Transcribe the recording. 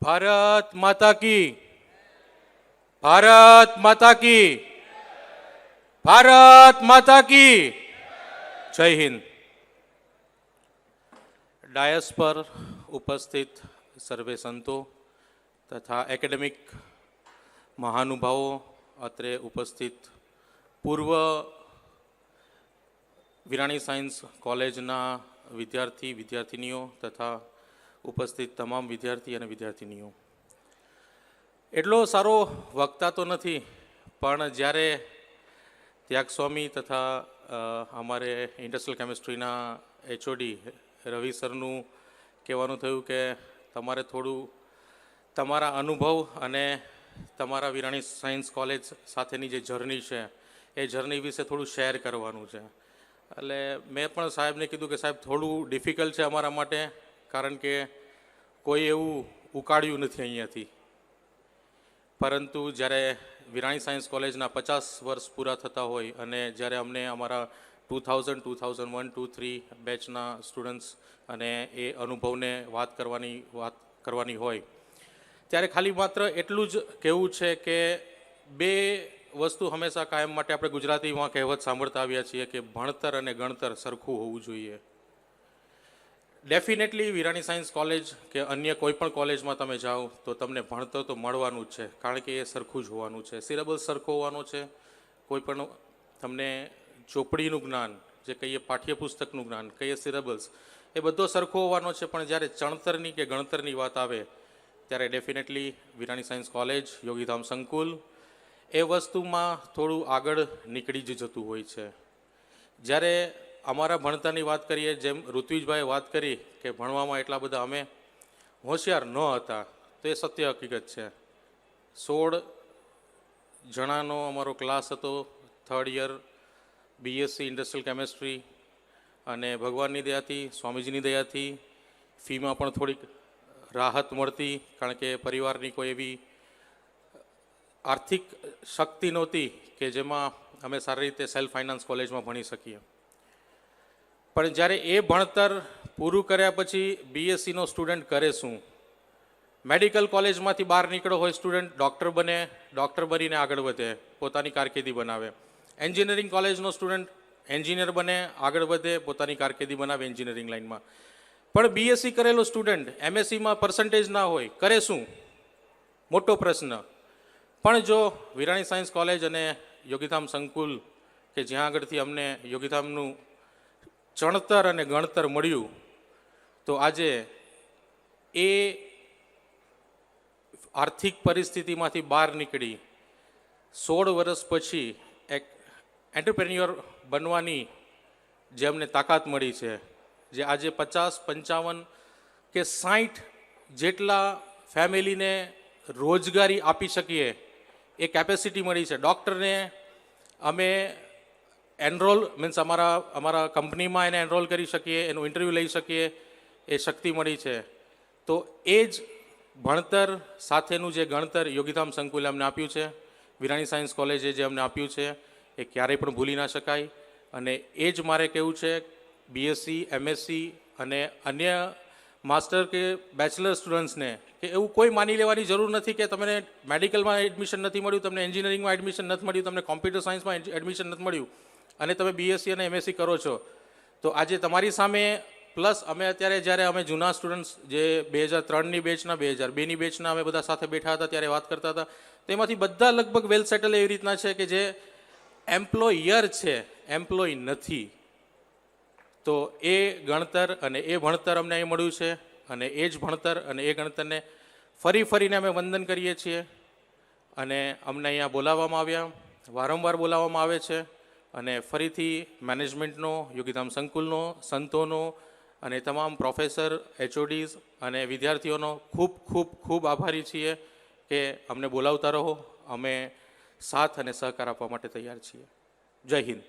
भारत माता की, भारत माता की, भारत माता की जय हिंद। डायस पर उपस्थित सर्वे संतो तथा एकेडमिक महानुभावों, अत्रे उपस्थित पूर्व विराणी साइंस कॉलेजना विद्यार्थी विद्यार्थिनीओ तथा उपस्थित तमाम विद्यार्थी और विद्यार्थिनीओ, एटलो सारो वक्ता तो नहीं, पण ज्यारे त्यागस्वामी तथा अमारे इंडस्ट्रियल केमिस्ट्रीना एचओडी रवि सरनु कहेवानुं थयुं के तमारे थोड़ू तमारा अनुभव अने तमारा विराणी साइंस कॉलेज साथेनी जे जर्नी है ए जर्नी विषे थोड़ू शेर करवानुं छे। एटले मैं पण साहेबने कीधुं के साहेब थोड़ू डिफिकल्ट है अमारा माटे, कारण के कोई एवं उकाळ्युं नथी अहींयाथी। परंतु ज्यारे विराणी साइंस कॉलेजना 50 वर्ष पूरा थता होय अने ज्यारे अमने अमारा 2000, 2001, 2, 3 बेचना स्टूडंट्स अने ए अनुभवने वात करवानी होय त्यारे खाली मात्र एटलुं ज कहेवुं छे के बे वस्तु हमेशा कायम माटे आपणे गुजरातीमां कहेवत सांभळता आव्या छीए के भणतर अने गणतर सरखुं होवुं जोईए। डेफिनेटली विराणी साइंस कॉलेज के अन्य कोईपण कॉलेज में तमे जाओ तो तमने भणतर तो मळवानुं ज छे, कारण के ए सरखुं ज होवानुं छे। सिलेबस सरखो होवानो छे, कोईपण तमने चोपड़ीनुं ज्ञान जे कहीए पाठ्यपुस्तकनुं ज्ञान कहीए सिलेबस ए बधो सरखो होवानो छे। पण ज्यारे चणतरनी के गणतरनी वात आवे त्यारे डेफिनेटली विराणी साइंस कॉलेज योगीधाम संकुल ए वस्तुमां थोड़ुं आगळ निकળી ज जतुं होय छे। ज्यारे अमारा भणतरनी वात करीए, जेम ऋत्विजभाई वात करी के भणवामां एटला बधा अमे होशियार न हता, तो ए सत्य हकीकत छे। 16 जणानो अमारो क्लास हतो, 3rd year BSc industrial chemistry अने भगवाननी दयाथी स्वामीजीनी दयाथी फी में पण थोड़ी राहत मळती, कारण के परिवारनी कोई एवी आर्थिक शक्ति नहोती के जेमां अमे सारी रीते सेल्फ फाइनांस कॉलेज में भणी सकीए। पण ज्यारे ए भणतर पूरुं कर्या पछी बीएससी नो स्टूडेंट करे शुं? मेडिकल कॉलेज मांथी बहार निकळ्यो होय स्टूडेंट डॉक्टर बने, डॉक्टर बनीने आगळ वधे, पोतानी कारकिर्दी बनावे। एंजीनियरिंग कॉलेज नो स्टूडेंट एंजीनियर बने, आगळ वधे, पोतानी कारकिर्दी बनावे एंजीनियरिंग लाइन में। पण बीएससी करेलो स्टूडेंट एमएससी में परसेंटेज ना होय, करे शुं? मोटो प्रश्न। पण जो विराणी साइंस कॉलेज अने योगीधाम संकुल के ज्यां आगळथी अमने योगीधामनुं चणतर अने गणतर मळ्युं, तो आजे ए आर्थिक परिस्थितिमांथी बहार निकળી 16 वर्ष पछी एक एंटरप्रेन्योर बनवानी जे अमने ताकत मળી छे, जे आजे 50, 55 के 60 जेटला फैमिली ने रोजगारी आपी शकीए ए केपेसिटी मળી छे। डॉक्टर ने अमे एनरोल मीन्स अमारा कंपनी में एने एनरोल करी शकीए, एनु इंटरव्यू लई शकीए ए शक्ति मળી छे। तो एज भणतर साथेनु जे गणतर योगीधाम संकुले अमने आप्युं छे, विराणी साइंस कॉलेजे जे अमने आप्युं छे ए क्यारेय पण भूली ना शकाय। अने एज मारे कहेवुं छे बीएससी एमएससी अने अन्य मास्टर के बेचलर स्टूडंट्स ने कि एवं कोई मानी लेवानी जरूर नहीं कि तमने मेडिकल में एडमिशन नहीं मळ्युं, तमने एंजीनियरिंग में एडमिशन नहीं मळ्युं, तमने कॉम्प्यूटर साइंस में एडमिशन नहीं मळ्युं अने तमे बीएससी अने एमएससी करो छो। तो आज तमारी सामे प्लस अमे अत्यारे ज्यारे अमे जूना स्टूडंट्स जे 2003 नी बेचना 2002 नी बेचना अमे बधा साथे बैठा हता त्यारे वात करता हता, तेमांथी बधा लगभग वेल सेटल एवी रीतना छे कि जे एम्प्लॉयर छे, एम्प्लॉय नथी। तो ए गणतर अने ए भणतर अमने अहीं मळ्युं छे अने ए ज भणतर अने ए गणतरने फरी फरीने अमे वंदन करीए छीए अने अमने अहींया बोलाववामां आव्या, वारंवार बोलाववामां आवे छे अने फरीथी मैनेजमेंटनो, योगीधाम संकुलनो, संतोनो अने तमाम प्रोफेसर एचओडीज अने विद्यार्थीओनो खूब खूब खूब आभारी छीए के अमने बोलावता रहो। अमे साथ अने सहकार आपवा माटे तैयार छीए। जय हिंद।